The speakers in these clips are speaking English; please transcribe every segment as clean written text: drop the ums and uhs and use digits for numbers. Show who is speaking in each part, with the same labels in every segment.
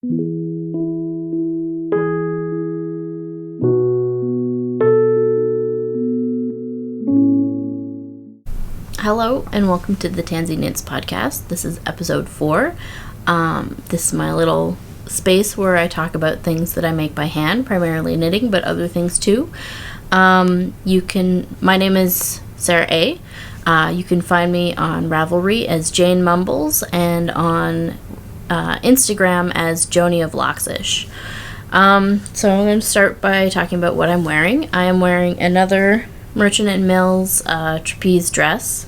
Speaker 1: Hello and welcome to the Tansy Knits podcast. This is episode 4. This is my little space where I talk about things that I make by hand, primarily knitting, but other things too. My name is Sarah A. You can find me on Ravelry as Jane Mumbles and on Instagram as Joni of Loxish. So I'm going to start by talking about what I'm wearing. I am wearing another Merchant & Mills trapeze dress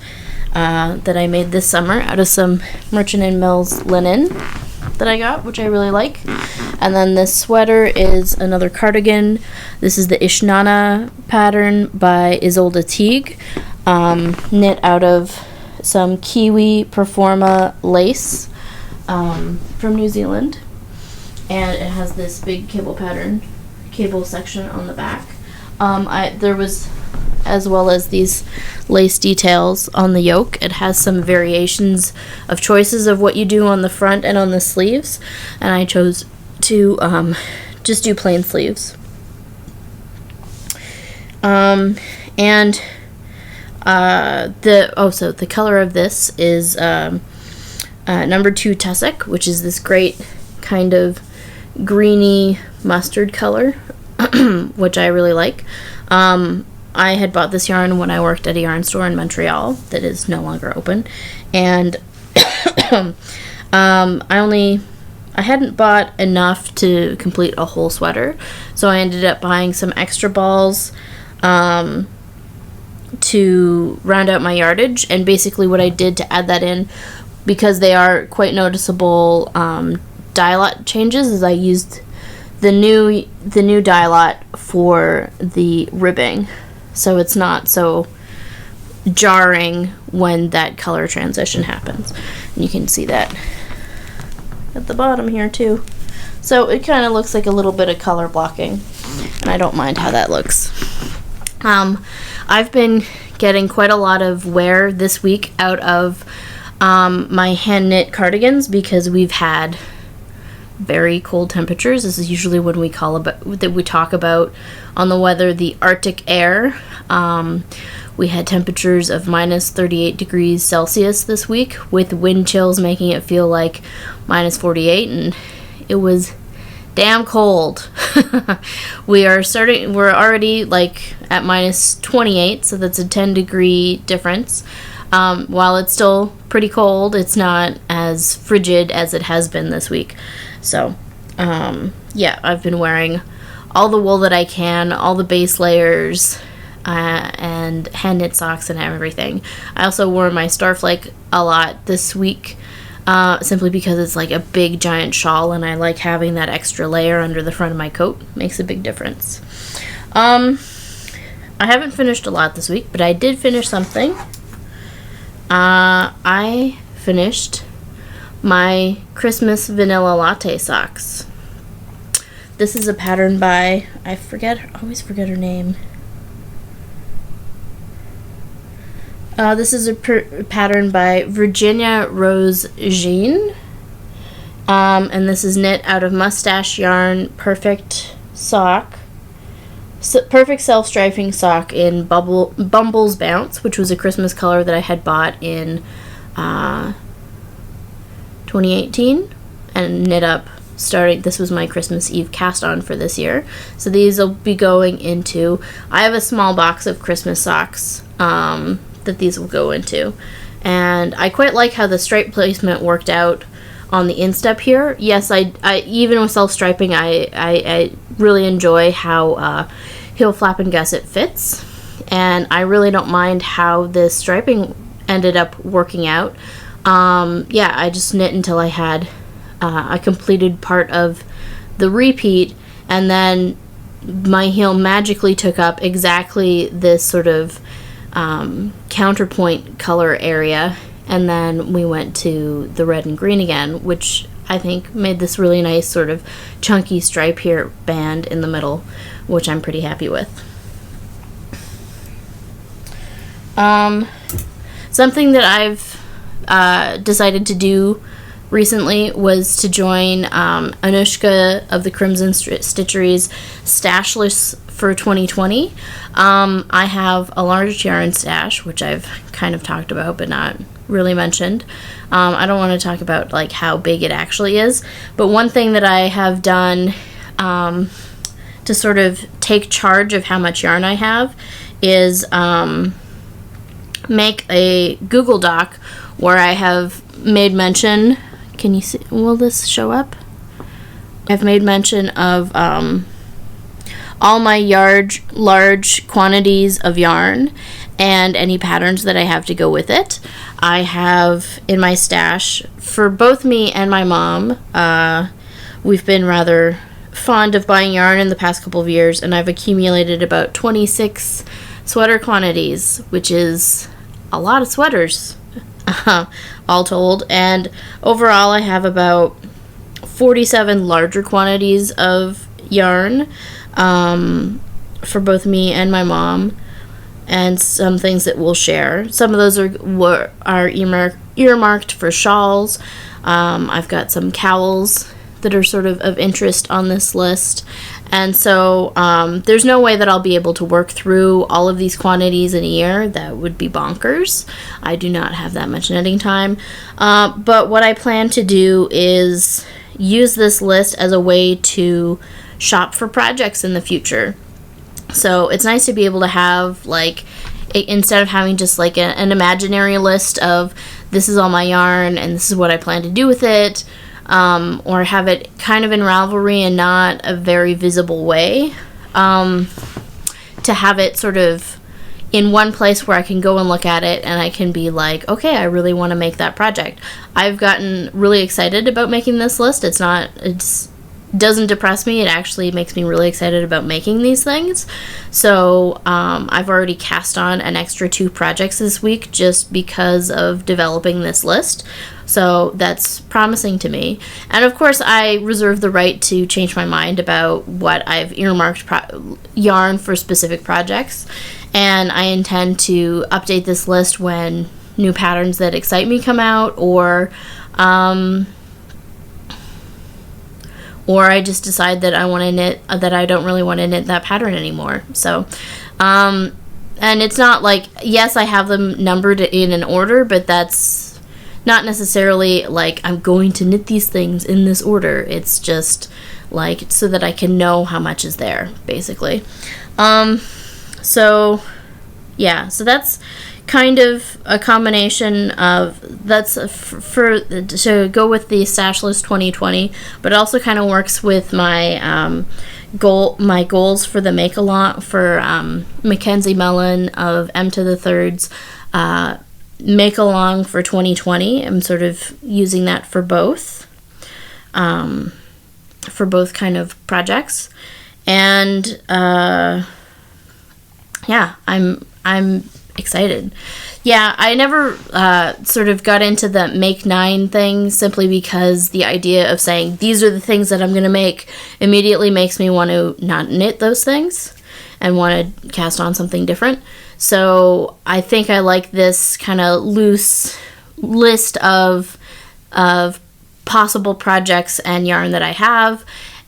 Speaker 1: that I made this summer out of some Merchant & Mills linen that I got, which I really like. And then this sweater is another cardigan. This is the Ishnana pattern by Ysolda Teague, knit out of some Kiwi Performa lace from New Zealand. And it has this big cable section on the back. There was, as well as these lace details on the yoke. It has some variations of choices of what you do on the front and on the sleeves, and I chose to just do plain sleeves. So the color of this is number 2 tussock, which is this great kind of greeny mustard color, which I really like. I had bought this yarn when I worked at a yarn store in Montreal that is no longer open, and I hadn't bought enough to complete a whole sweater, so I ended up buying some extra balls to round out my yardage. And basically what I did to add that in, because they are quite noticeable dye lot changes, is I used the new dye lot for the ribbing, so it's not so jarring when that color transition happens. And you can see that at the bottom here too. So it kind of looks like a little bit of color blocking, and I don't mind how that looks. I've been getting quite a lot of wear this week out of my hand knit cardigans because we've had very cold temperatures. This is usually when we talk about on the weather the Arctic air. We had temperatures of minus 38 degrees Celsius this week, with wind chills making it feel like minus 48, and it was damn cold. We're already like at minus 28, so that's a 10-degree difference. While it's still pretty cold, it's not as frigid as it has been this week. So, I've been wearing all the wool that I can, all the base layers, and hand knit socks and everything. I also wore my Starflake a lot this week, simply because it's like a big giant shawl, and I like having that extra layer under the front of my coat. Makes a big difference. I haven't finished a lot this week, but I did finish something. I finished my Christmas vanilla latte socks. This is a pattern by, I always forget her name. This is a pattern by Virginia Rose Jean. And this is knit out of mustache yarn, perfect self-striping sock in Bumbles Bounce, which was a Christmas color that I had bought in 2018 and knit up this was my Christmas Eve cast on for this year. So these will be going into, I have a small box of Christmas socks that these will go into, and I quite like how the stripe placement worked out on the instep here. Yes, I even with self-striping, I really enjoy how heel flap and gusset fits, and I really don't mind how this striping ended up working out. I just knit until I had a completed part of the repeat, and then my heel magically took up exactly this sort of counterpoint color area, and then we went to the red and green again, which I think made this really nice sort of chunky stripe here band in the middle, which I'm pretty happy with. Something that I've decided to do recently was to join Anushka of the Crimson Stitchery's stash list for 2020. I have a large yarn stash, which I've kind of talked about but not really mentioned. I don't want to talk about like how big it actually is, but one thing that I have done to sort of take charge of how much yarn I have is make a Google Doc where I have made mention. Can you see? Will this show up? I've made mention of all my large quantities of yarn and any patterns that I have to go with it. I have in my stash, for both me and my mom, we've been rather fond of buying yarn in the past couple of years, and I've accumulated about 26 sweater quantities, which is a lot of sweaters, all told. And overall, I have about 47 larger quantities of yarn for both me and my mom, and some things that we'll share. Some of those are earmarked for shawls. I've got some cowls that are sort of interest on this list. And so there's no way that I'll be able to work through all of these quantities in a year. That would be bonkers. I do not have that much knitting time. But what I plan to do is use this list as a way to shop for projects in the future. So it's nice to be able to have, like, instead of having just like an imaginary list of this is all my yarn and this is what I plan to do with it, or have it kind of in Ravelry and not a very visible way, to have it sort of in one place where I can go and look at it and I can be like, okay, I really want to make that project. I've gotten really excited about making this list. It doesn't depress me. It actually makes me really excited about making these things. So I've already cast on an extra 2 projects this week just because of developing this list. So that's promising to me. And of course, I reserve the right to change my mind about what I've earmarked yarn for specific projects. And I intend to update this list when new patterns that excite me come out, or I just decide that I want to knit, that I don't really want to knit that pattern anymore. So, and it's not like, yes, I have them numbered in an order, but that's not necessarily like I'm going to knit these things in this order. It's just like so that I can know how much is there, basically. So yeah, so that's kind of a combination of, that's to go with the stash list 2020, but it also kind of works with my goals for the make along for Mackenzie Mellon of M to the Thirds make along for 2020. I'm sort of using that for both kind of projects, and yeah, I'm excited. Yeah, I never sort of got into the make 9 thing, simply because the idea of saying these are the things that I'm going to make immediately makes me want to not knit those things and want to cast on something different. So I think I like this kind of loose list of possible projects and yarn that I have,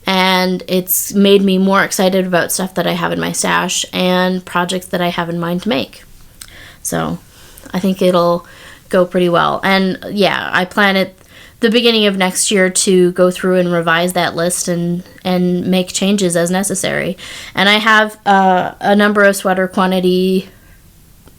Speaker 1: and it's made me more excited about stuff that I have in my stash and projects that I have in mind to make. So I think it'll go pretty well. And yeah, I plan at the beginning of next year to go through and revise that list and make changes as necessary. And I have a number of sweater quantity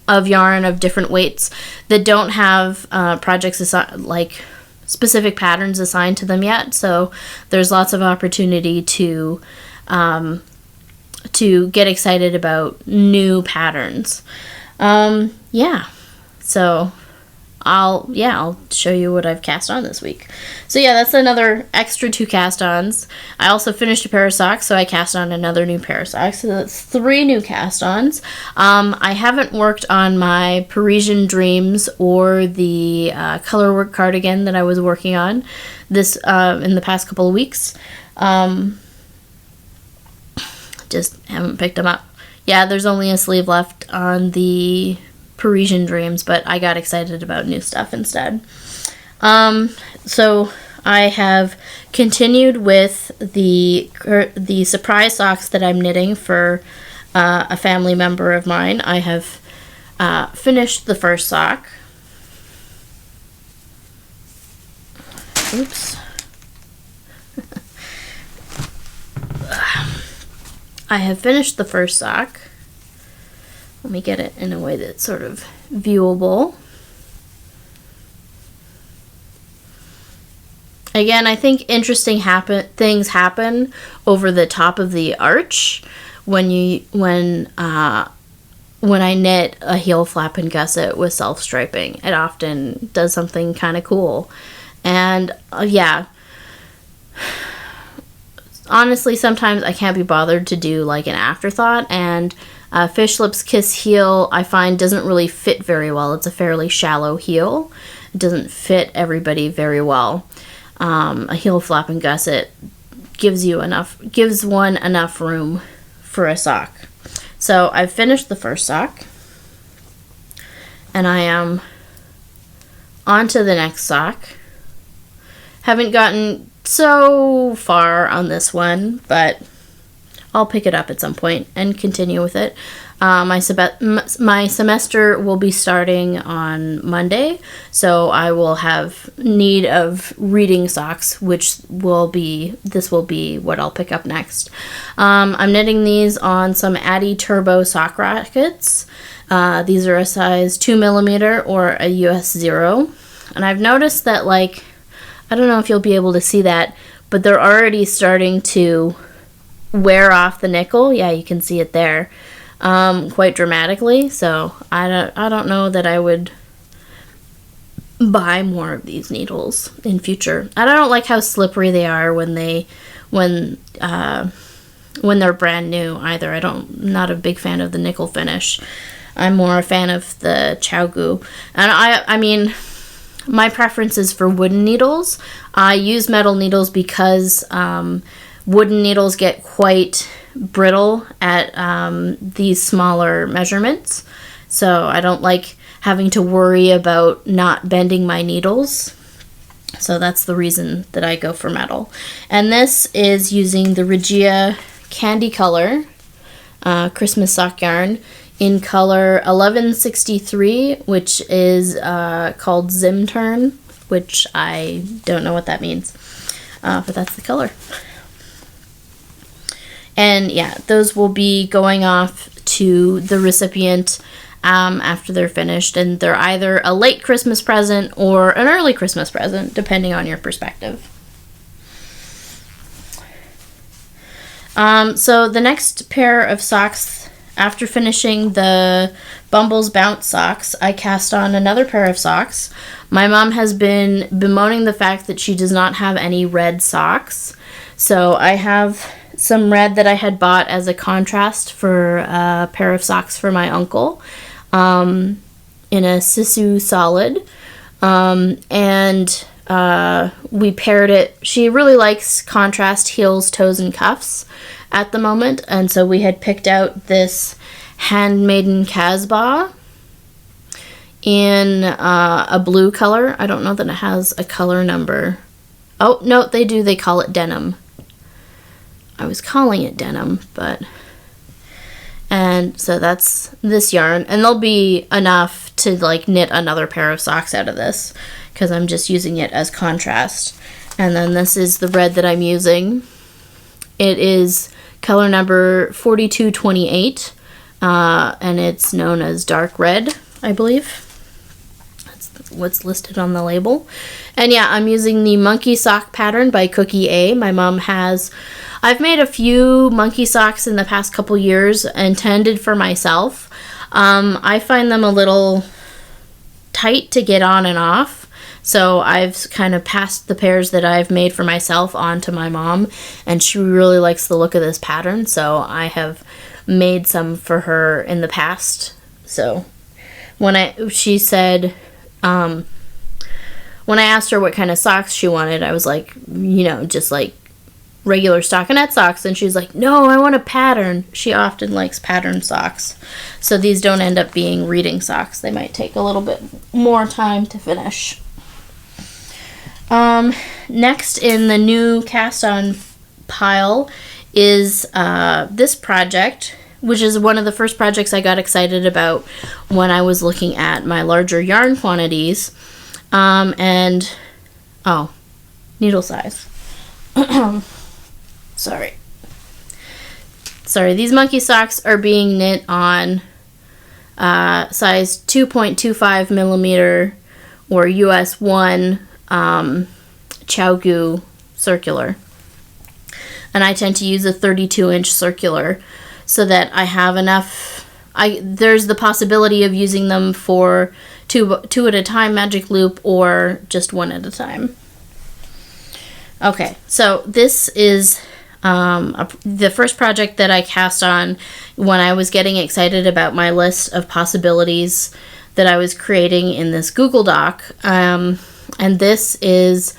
Speaker 1: of yarn of different weights that don't have projects like specific patterns assigned to them yet. So there's lots of opportunity to get excited about new patterns. Yeah, so I'll show you what I've cast on this week. So yeah, that's another extra 2 cast-ons. I also finished a pair of socks, so I cast on another new pair of socks. So that's 3 new cast-ons. I haven't worked on my Parisian Dreams or the colorwork cardigan that I was working on this in the past couple of weeks. Just haven't picked them up. Yeah, there's only a sleeve left on the Parisian Dreams, but I got excited about new stuff instead. So I have continued with the surprise socks that I'm knitting for a family member of mine. I have finished the first sock. Oops. I have finished the first sock. Let me get it in a way that's sort of viewable. Again, I think interesting things happen over the top of the arch when I knit a heel flap and gusset with self-striping. It often does something kind of cool. And yeah, honestly, sometimes I can't be bothered to do like an afterthought, and Fish Lips Kiss heel I find doesn't really fit very well. It's a fairly shallow heel. It doesn't fit everybody very well. A heel flap and gusset gives one enough room for a sock. So I've finished the first sock, and I am on to the next sock. Haven't gotten so far on this one, but I'll pick it up at some point and continue with it. My semester will be starting on Monday, so I will have need of reading socks, this will be what I'll pick up next. I'm knitting these on some Addi Turbo Sock Rockets. These are a size 2mm or a US 0, and I've noticed that, like, I don't know if you'll be able to see that, but they're already starting to wear off the nickel. Yeah, you can see it there. Quite dramatically, so I don't know that I would buy more of these needles in future. I don't like how slippery they are when they're brand new either. I'm not a big fan of the nickel finish. I'm more a fan of the chow goo. And I mean, my preference is for wooden needles. I use metal needles because wooden needles get quite brittle at these smaller measurements, so I don't like having to worry about not bending my needles, so that's the reason that I go for metal. And this is using the Regia Candy Color Christmas sock yarn in color 1163, which is called Zimstern, which I don't know what that means, but that's the color. And yeah, those will be going off to the recipient after they're finished. And they're either a late Christmas present or an early Christmas present, depending on your perspective. So the next pair of socks, after finishing the Bumbles Bounce socks, I cast on another pair of socks. My mom has been bemoaning the fact that she does not have any red socks. So I have some red that I had bought as a contrast for a pair of socks for my uncle in a Sisu solid. And we paired it. She really likes contrast heels, toes, and cuffs at the moment. And so we had picked out this handmaiden Casbah in a blue color. I don't know that it has a color number. Oh, no, they do. They call it Denim. I was calling it Denim, and so that's this yarn, and there'll be enough to like knit another pair of socks out of this because I'm just using it as contrast. And then this is the red that I'm using. It is color number 4228, and it's known as dark red, I believe. That's what's listed on the label. And yeah, I'm using the monkey sock pattern by Cookie A. My mom has... I've made a few monkey socks in the past couple years intended for myself. I find them a little tight to get on and off, so I've kind of passed the pairs that I've made for myself on to my mom, and she really likes the look of this pattern, so I have made some for her in the past. So when I asked her what kind of socks she wanted, I was like, just like regular stockinette socks, and she's like, no, I want a pattern. She often likes pattern socks, so these don't end up being reading socks. They might take a little bit more time to finish. Next in the new cast on pile is this project, which is one of the first projects I got excited about when I was looking at my larger yarn quantities. Needle size. Sorry, these monkey socks are being knit on size 2.25 millimeter or US 1 Chowgu circular. And I tend to use a 32-inch circular so that I have enough. There's the possibility of using them for two at a time magic loop or just one at a time. Okay, so this is the first project that I cast on when I was getting excited about my list of possibilities that I was creating in this Google Doc. And this is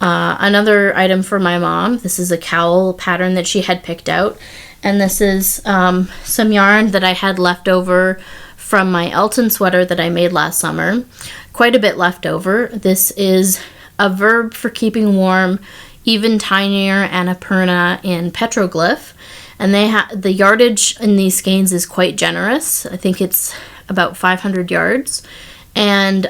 Speaker 1: another item for my mom. This is a cowl pattern that she had picked out. And this is some yarn that I had left over from my Elton sweater that I made last summer. Quite a bit left over. This is a Verb for keeping warm, even tinier Annapurna in Petroglyph. And the yardage in these skeins is quite generous. I think it's about 500 yards. And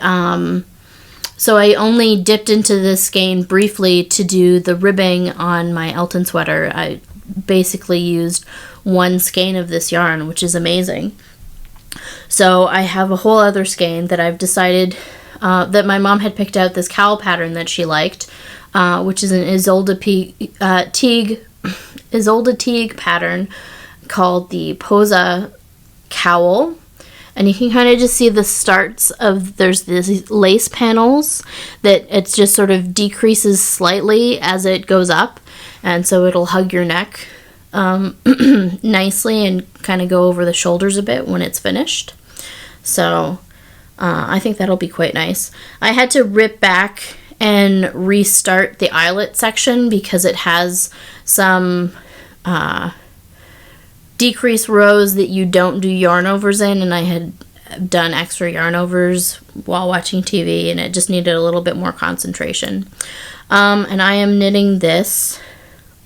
Speaker 1: so I only dipped into this skein briefly to do the ribbing on my Elton sweater. I basically used one skein of this yarn, which is amazing. So I have a whole other skein that I've decided that my mom had picked out this cowl pattern that she liked, which is an Ysolda Teague pattern called the Poza Cowl. And you can kind of just see the starts of, there's these lace panels that it just sort of decreases slightly as it goes up. And so it'll hug your neck nicely and kind of go over the shoulders a bit when it's finished. So I think that'll be quite nice. I had to rip back and restart the eyelet section because it has some decreased rows that you don't do yarn overs in, and I had done extra yarn overs while watching TV, and it just needed a little bit more concentration. And I am knitting this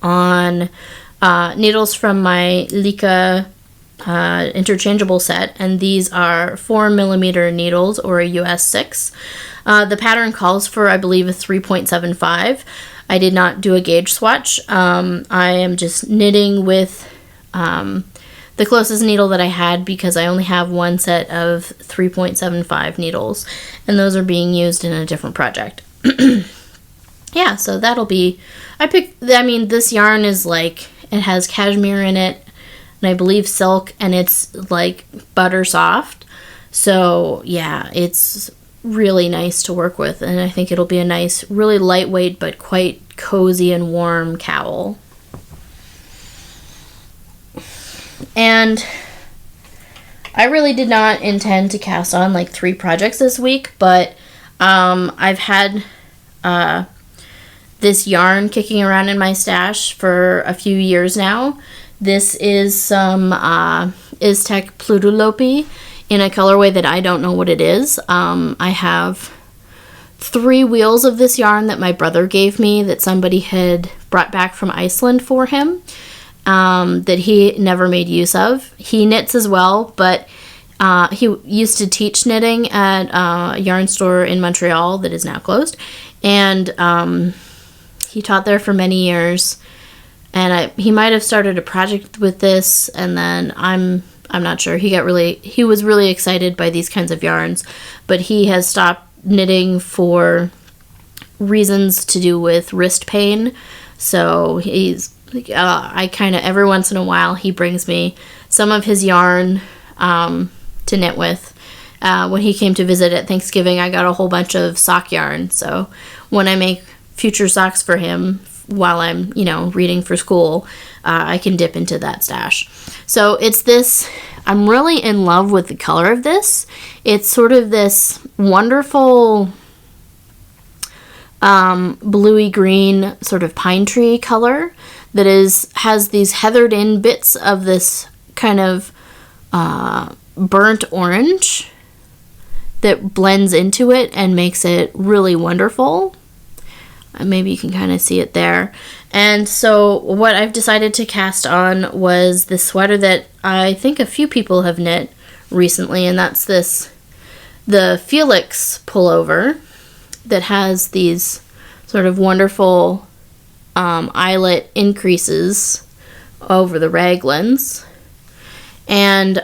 Speaker 1: on needles from my Lika interchangeable set, and these are 4mm needles or a US 6. The pattern calls for, I believe, a 3.75. I did not do a gauge swatch. I am just knitting with the closest needle that I had because I only have one set of 3.75 needles, and those are being used in a different project. Yeah, so that'll be, this yarn is like, it has cashmere in it, and I believe silk, and it's like butter soft. So yeah, it's really nice to work with, and I think it'll be a nice, really lightweight, but quite cozy and warm cowl. And I really did not intend to cast on like 3 projects this week, but I've had this yarn kicking around in my stash for a few years now. This is some Ístex Plötulopi in a colorway that I don't know what it is. I have 3 wheels of this yarn that my brother gave me that somebody had brought back from Iceland for him, that he never made use of. He knits as well, but he used to teach knitting at a yarn store in Montreal that is now closed, and he taught there for many years, and he might have started a project with this, and then I'm not sure. He was really excited by these kinds of yarns, but he has stopped knitting for reasons to do with wrist pain. So I kind of, every once in a while, he brings me some of his yarn to knit with. When he came to visit at Thanksgiving, I got a whole bunch of sock yarn. So when I make future socks for him while I'm, reading for school, I can dip into that stash. So it's this, I'm really in love with the color of this. It's sort of this wonderful bluey green sort of pine tree color that has these heathered in bits of this kind of burnt orange that blends into it and makes it really wonderful. Maybe you can kind of see it there. And so what I've decided to cast on was this sweater that I think a few people have knit recently, and that's the Felix pullover that has these sort of wonderful eyelet increases over the raglans. And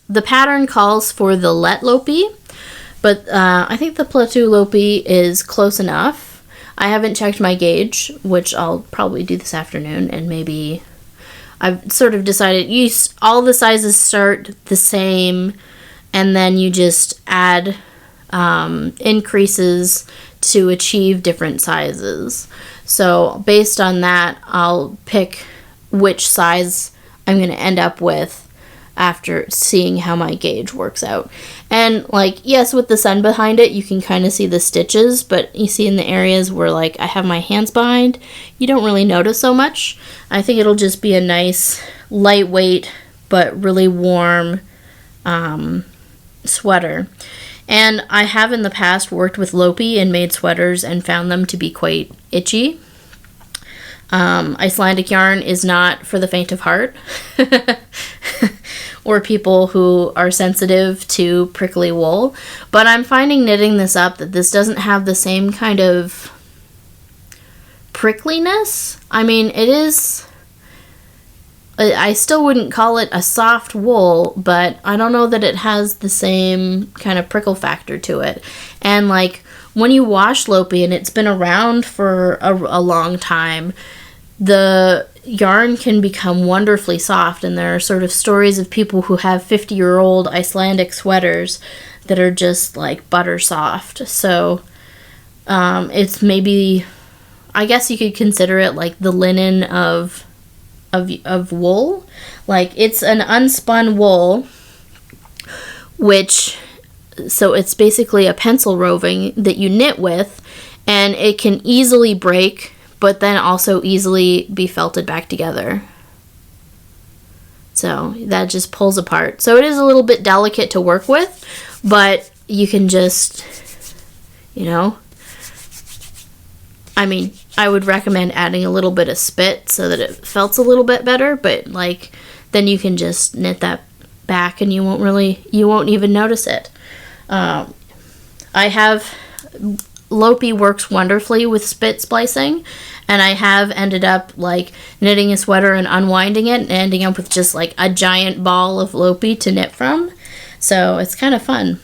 Speaker 1: the pattern calls for the Plötulopi, but I think the Plötulopi is close enough. I haven't checked my gauge, which I'll probably do this afternoon, and maybe I've sort of decided all the sizes start the same, and then you just add increases to achieve different sizes. So based on that, I'll pick which size I'm going to end up with after seeing how my gauge works out. And like, yes, with the sun behind it, you can kind of see the stitches, but you see in the areas where like I have my hands behind, you don't really notice so much. I think it'll just be a nice, lightweight, but really warm sweater. And I have in the past worked with Lopi and made sweaters and found them to be quite itchy. Icelandic yarn is not for the faint of heart or people who are sensitive to prickly wool, but I'm finding knitting this up that this doesn't have the same kind of prickliness. I mean, it is, I still wouldn't call it a soft wool, but I don't know that it has the same kind of prickle factor to it. And like when you wash Lopi and it's been around for a long time, the yarn can become wonderfully soft, and there are sort of stories of people who have 50-year-old Icelandic sweaters that are just like butter soft. So it's maybe, I guess you could consider it like the linen of wool. Like it's an unspun wool, so it's basically a pencil roving that you knit with, and it can easily break, but then also easily be felted back together. So that just pulls apart. So it is a little bit delicate to work with, but you can just, I mean, I would recommend adding a little bit of spit so that it felts a little bit better, but like then you can just knit that back and you won't even notice it. Lopi works wonderfully with spit splicing, and I have ended up like knitting a sweater and unwinding it and ending up with just like a giant ball of Lopi to knit from. So it's kind of fun.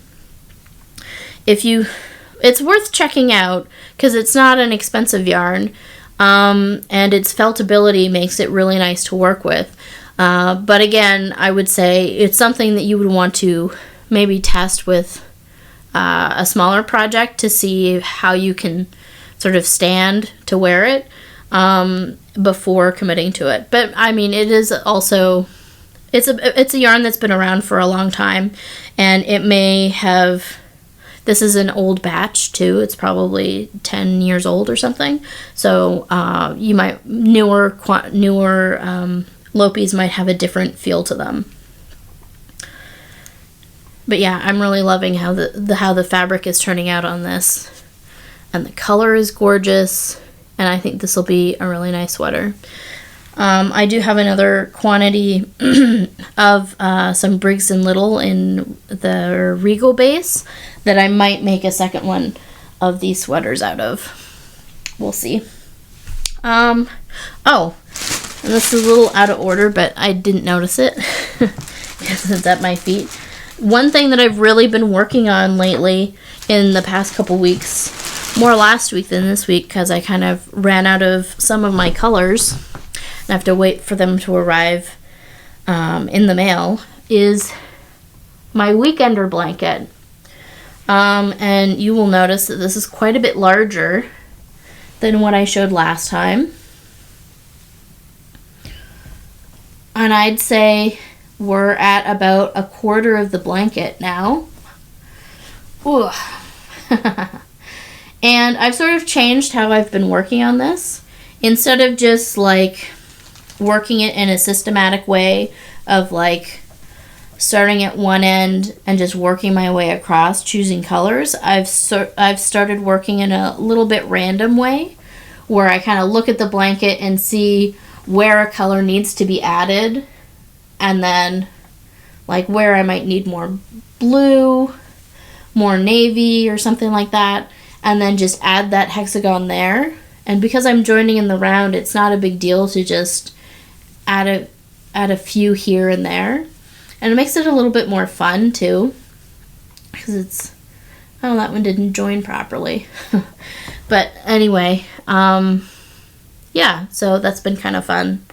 Speaker 1: It's worth checking out because it's not an expensive yarn, and its feltability makes it really nice to work with. But again, I would say it's something that you would want to maybe test with a smaller project to see how you can sort of stand to wear it before committing to it. But I mean, it is also, it's a yarn that's been around for a long time, and it may have, this is an old batch too. It's probably 10 years old or something. So you might, newer Lopis might have a different feel to them. But yeah, I'm really loving how the fabric is turning out on this. And the color is gorgeous. And I think this will be a really nice sweater. I do have another quantity of some Briggs & Little in the Regal base that I might make a second one of these sweaters out of. We'll see. And this is a little out of order, but I didn't notice it because it's at my feet. One thing that I've really been working on lately in the past couple weeks, more last week than this week because I kind of ran out of some of my colors and I have to wait for them to arrive in the mail, is my Weekender blanket. And you will notice that this is quite a bit larger than what I showed last time. And I'd say we're at about a quarter of the blanket now. Ooh. And I've sort of changed how I've been working on this. Instead of just like working it in a systematic way of like starting at one end and just working my way across, choosing colors. I've started working in a little bit random way, where I kind of look at the blanket and see where a color needs to be added, and then like where I might need more blue, more navy, or something like that, and then just add that hexagon there. And because I'm joining in the round, it's not a big deal to just add a few here and there. And it makes it a little bit more fun too, because it's, oh, that one didn't join properly. But anyway, yeah, so that's been kind of fun,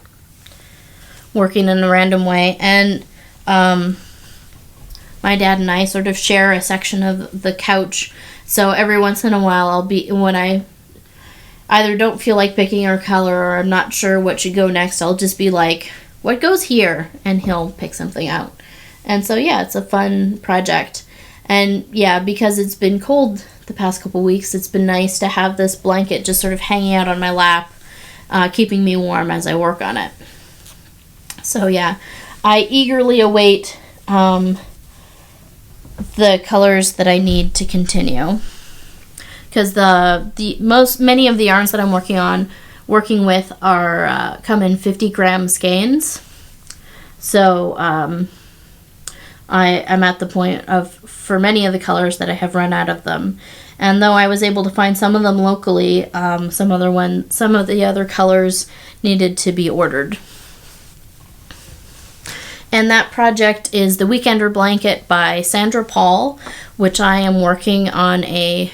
Speaker 1: working in a random way. And my dad and I sort of share a section of the couch, so every once in a while when I either don't feel like picking a color or I'm not sure what should go next, I'll just be like, what goes here? And he'll pick something out. And so, yeah, it's a fun project. And yeah, because it's been cold the past couple weeks, it's been nice to have this blanket just sort of hanging out on my lap, keeping me warm as I work on it. So yeah, I eagerly await the colors that I need to continue, because many of the yarns that I'm working with are come in 50-gram skeins. So I'm at the point of, for many of the colors, that I have run out of them. And though I was able to find some of them locally, some of the other colors needed to be ordered. And that project is the Weekender Blanket by Sandra Paul, which I am working on a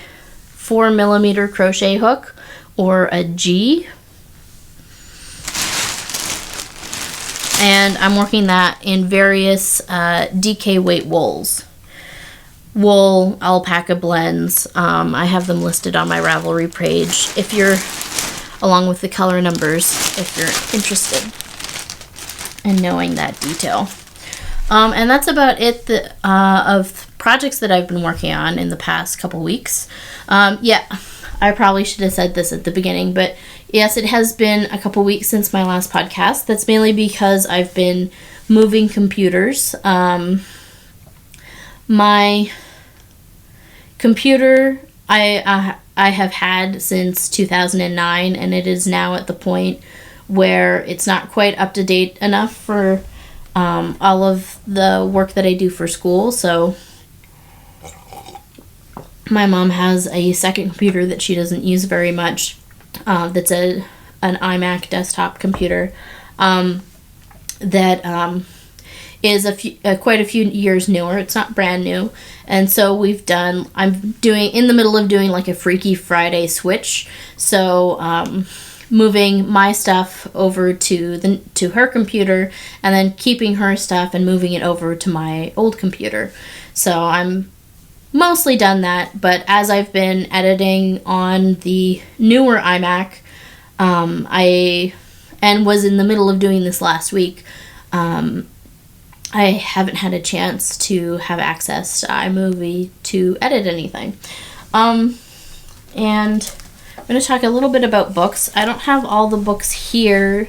Speaker 1: 4mm crochet hook, or a G. And I'm working that in various DK weight wools. Wool, alpaca blends. I have them listed on my Ravelry page, if you're, along with the color numbers, if you're interested in knowing that detail. And that's about it of projects that I've been working on in the past couple weeks. Yeah, I probably should have said this at the beginning, but yes, it has been a couple weeks since my last podcast. That's mainly because I've been moving computers. My computer I have had since 2009, and it is now at the point where it's not quite up to date enough for all of the work that I do for school. So my mom has a second computer that she doesn't use very much, that's an iMac desktop computer, that is quite a few years newer. It's not brand new. And so I'm in the middle of doing like a Freaky Friday switch. So moving my stuff over to her computer, and then keeping her stuff and moving it over to my old computer. So I'm mostly done that, but as I've been editing on the newer iMac, and was in the middle of doing this last week, I haven't had a chance to have access to iMovie to edit anything. And I'm going to talk a little bit about books. I don't have all the books here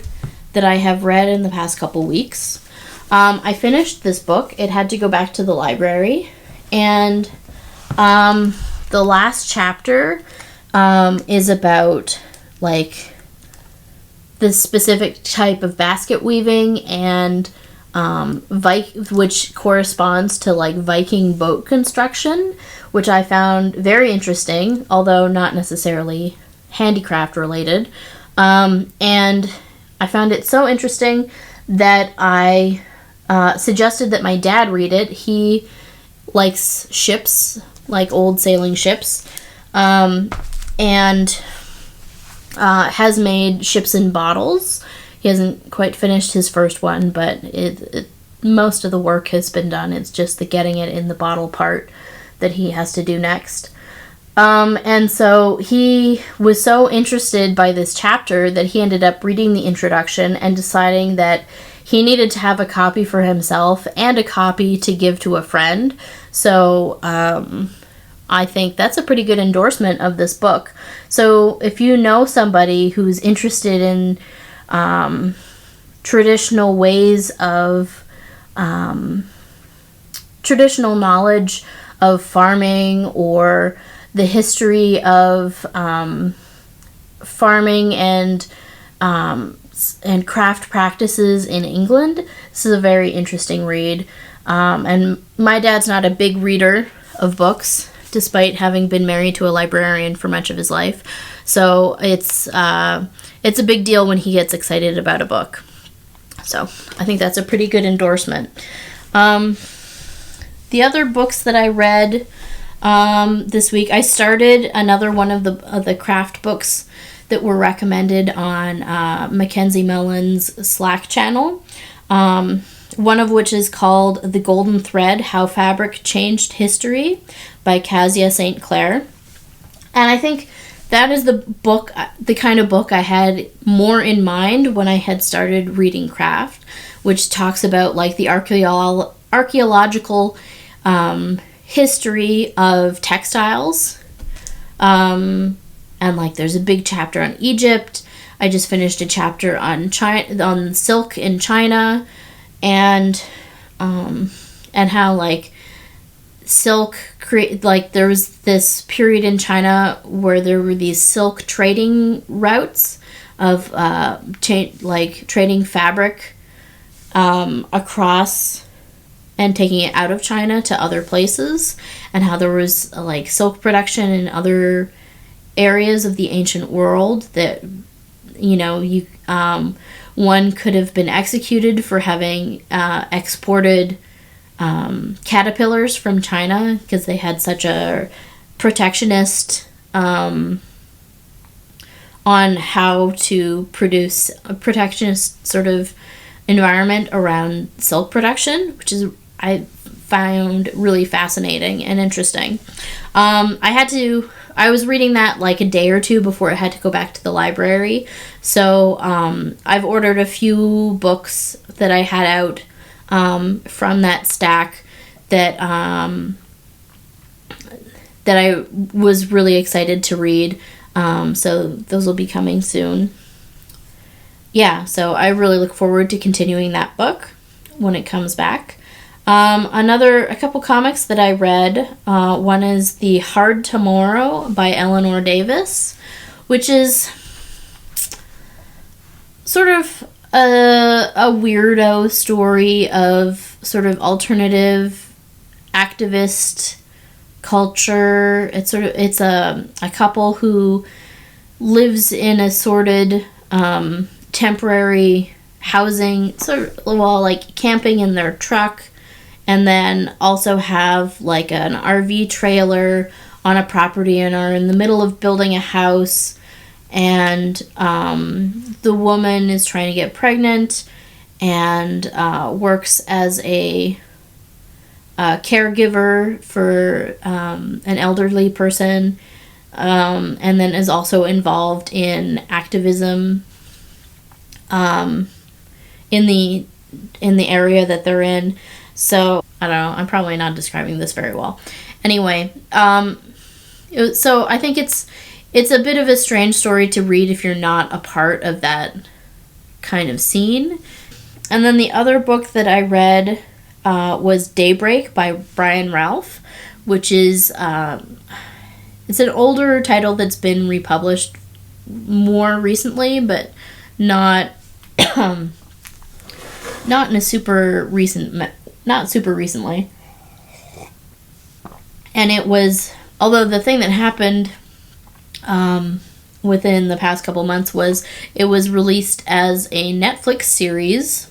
Speaker 1: that I have read in the past couple weeks. I finished this book. It had to go back to the library, and the last chapter is about like the specific type of basket weaving, and which corresponds to like Viking boat construction, which I found very interesting, although not necessarily handicraft related. And I found it so interesting that I suggested that my dad read it. He likes ships, like old sailing ships, and has made ships in bottles. He hasn't quite finished his first one, but most of the work has been done. It's just the getting it in the bottle part that he has to do next. And so he was so interested by this chapter that he ended up reading the introduction and deciding that he needed to have a copy for himself and a copy to give to a friend. So I think that's a pretty good endorsement of this book. So if you know somebody who's interested in traditional ways of traditional knowledge of farming or the history of farming and craft practices in England. This is a very interesting read. And my dad's not a big reader of books, despite having been married to a librarian for much of his life. So it's a big deal when he gets excited about a book. So I think that's a pretty good endorsement. The other books that I read this week, I started another one of the craft books that were recommended on Mackenzie Mellon's Slack channel. One of which is called The Golden Thread, How Fabric Changed History by Kezia St. Clair. And I think that is the kind of book I had more in mind when I had started reading craft, which talks about like the archaeological history of textiles. And like there's a big chapter on Egypt. I just finished a chapter on on silk in China. And how like silk there was this period in China where there were these silk trading routes of trading fabric across and taking it out of China to other places, and how there was like silk production in other areas of the ancient world that one could have been executed for having exported caterpillars from China because they had such a protectionist on how to produce a protectionist sort of environment around silk production, which is I found really fascinating and interesting. I was reading that like a day or two before I had to go back to the library. So I've ordered a few books that I had out from that stack that I was really excited to read. So those will be coming soon. Yeah, so I really look forward to continuing that book when it comes back. A couple comics that I read. One is The Hard Tomorrow by Eleanor Davis, which is sort of a weirdo story of sort of alternative activist culture. It's a couple who lives in a sorted temporary housing, like camping in their truck. And then also have like an RV trailer on a property and are in the middle of building a house. And the woman is trying to get pregnant and works as a caregiver for an elderly person. And then is also involved in activism in the area that they're in. So, I don't know, I'm probably not describing this very well. Anyway, so I think it's a bit of a strange story to read if you're not a part of that kind of scene. And then the other book that I read was Daybreak by Brian Ralph, which is, it's an older title that's been republished more recently, but not in a super recently. And it was, although the thing that happened within the past couple months was it was released as a Netflix series.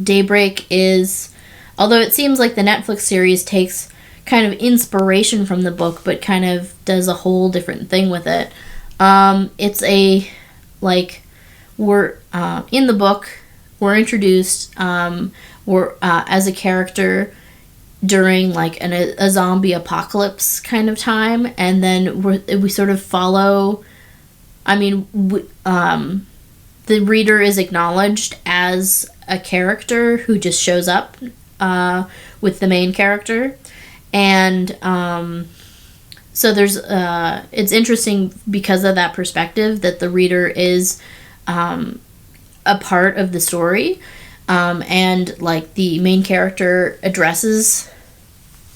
Speaker 1: Daybreak is, although it seems like the Netflix series takes kind of inspiration from the book, but kind of does a whole different thing with it. It's a, like, we're, in the book, we're introduced, as a character during like a zombie apocalypse kind of time, and then we sort of follow. The reader is acknowledged as a character who just shows up with the main character, and so there's it's interesting because of that perspective that the reader is a part of the story. and like the main character addresses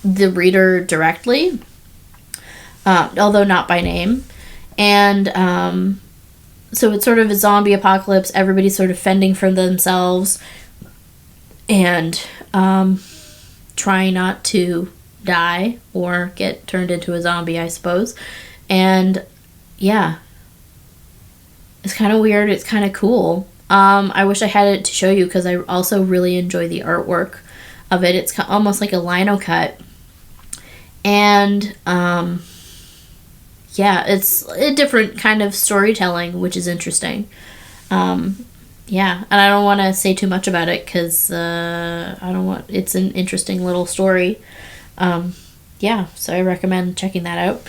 Speaker 1: the reader directly, although not by name. And so it's sort of a zombie apocalypse. Everybody's sort of fending for themselves and trying not to die or get turned into a zombie, I suppose. And yeah, it's kind of weird. It's kind of cool. I wish I had it to show you because I also really enjoy the artwork of it. It's almost like a lino cut. And yeah, it's a different kind of storytelling, which is interesting. Yeah, and I don't want to say too much about it because it's an interesting little story. Yeah, so I recommend checking that out.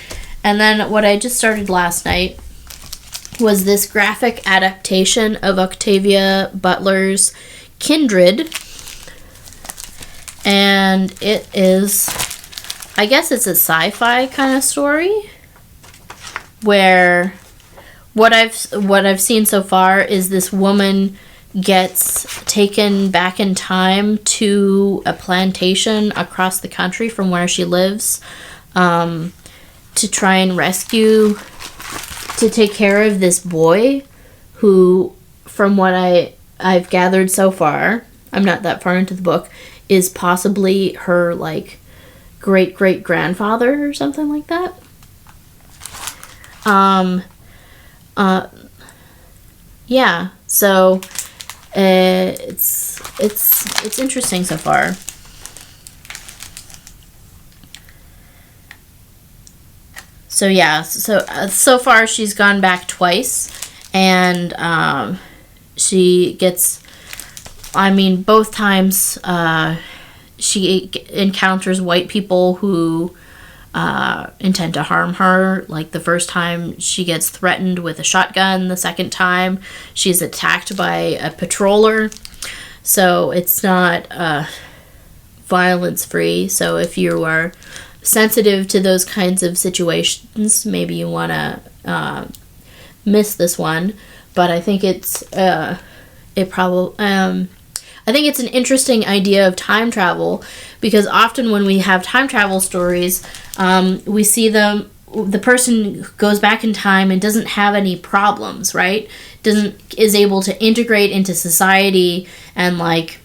Speaker 1: And then what I just started last night was this graphic adaptation of Octavia Butler's Kindred. And it is, I guess it's a sci-fi kind of story where what I've seen so far is this woman gets taken back in time to a plantation across the country from where she lives, to try and to take care of this boy who, from what I've gathered so far, I'm not that far into the book, is possibly her, like, great-great-grandfather or something like that. Yeah, so it's interesting so far. So yeah, so far she's gone back twice, and she gets, I mean, both times she encounters white people who intend to harm her. Like the first time she gets threatened with a shotgun, the second time she's attacked by a patroller. So it's not violence free. So if you are sensitive to those kinds of situations, maybe you want to miss this one. But I think I think it's an interesting idea of time travel, because often when we have time travel stories, we see the person goes back in time and doesn't have any problems, right? Is able to integrate into society and like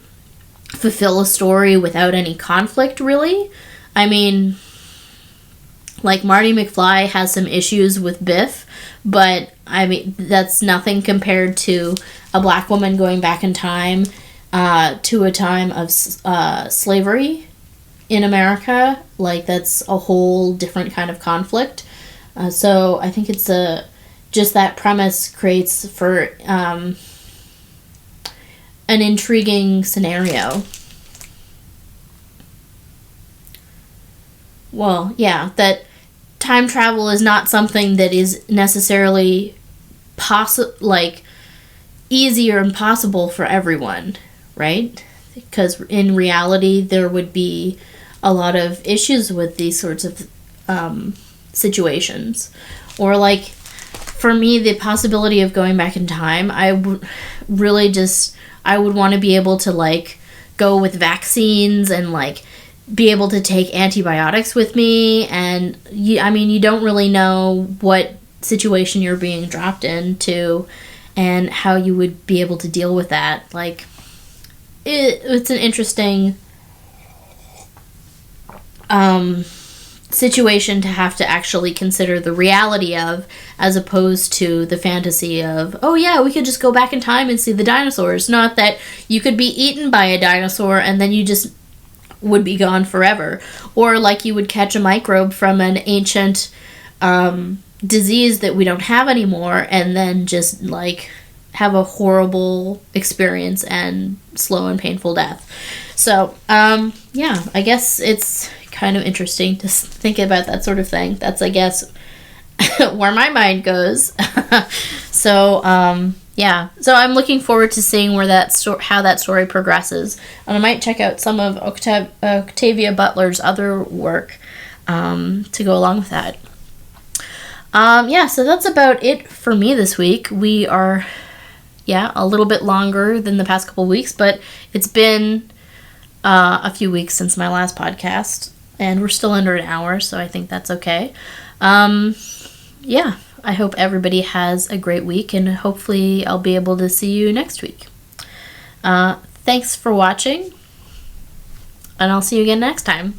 Speaker 1: fulfill a story without any conflict, really. I mean, like Marty McFly has some issues with Biff, but I mean, that's nothing compared to a black woman going back in time to a time of slavery in America. Like, that's a whole different kind of conflict. So I think it's just that premise creates for an intriguing scenario. Well, yeah, that time travel is not something that is necessarily easy or impossible for everyone, right? Because in reality, there would be a lot of issues with these sorts of situations. Or like, for me, the possibility of going back in time, I would want to be able to like go with vaccines and like be able to take antibiotics with me. And you don't really know what situation you're being dropped into and how you would be able to deal with that. Like, it's an interesting situation to have to actually consider the reality of, as opposed to the fantasy of, oh yeah, we could just go back in time and see the dinosaurs. Not that you could be eaten by a dinosaur and then you just would be gone forever. Or like you would catch a microbe from an ancient disease that we don't have anymore and then just like have a horrible experience and slow and painful death. So, yeah, I guess it's kind of interesting to think about that sort of thing. That's, I guess, where my mind goes. So, yeah. So I'm looking forward to seeing how that story progresses. And I might check out some of Octavia Butler's other work to go along with that. Yeah, so that's about it for me this week. We are Yeah, a little bit longer than the past couple weeks, but it's been a few weeks since my last podcast, and we're still under an hour, so I think that's okay. Yeah, I hope everybody has a great week, and hopefully I'll be able to see you next week. Thanks for watching, and I'll see you again next time.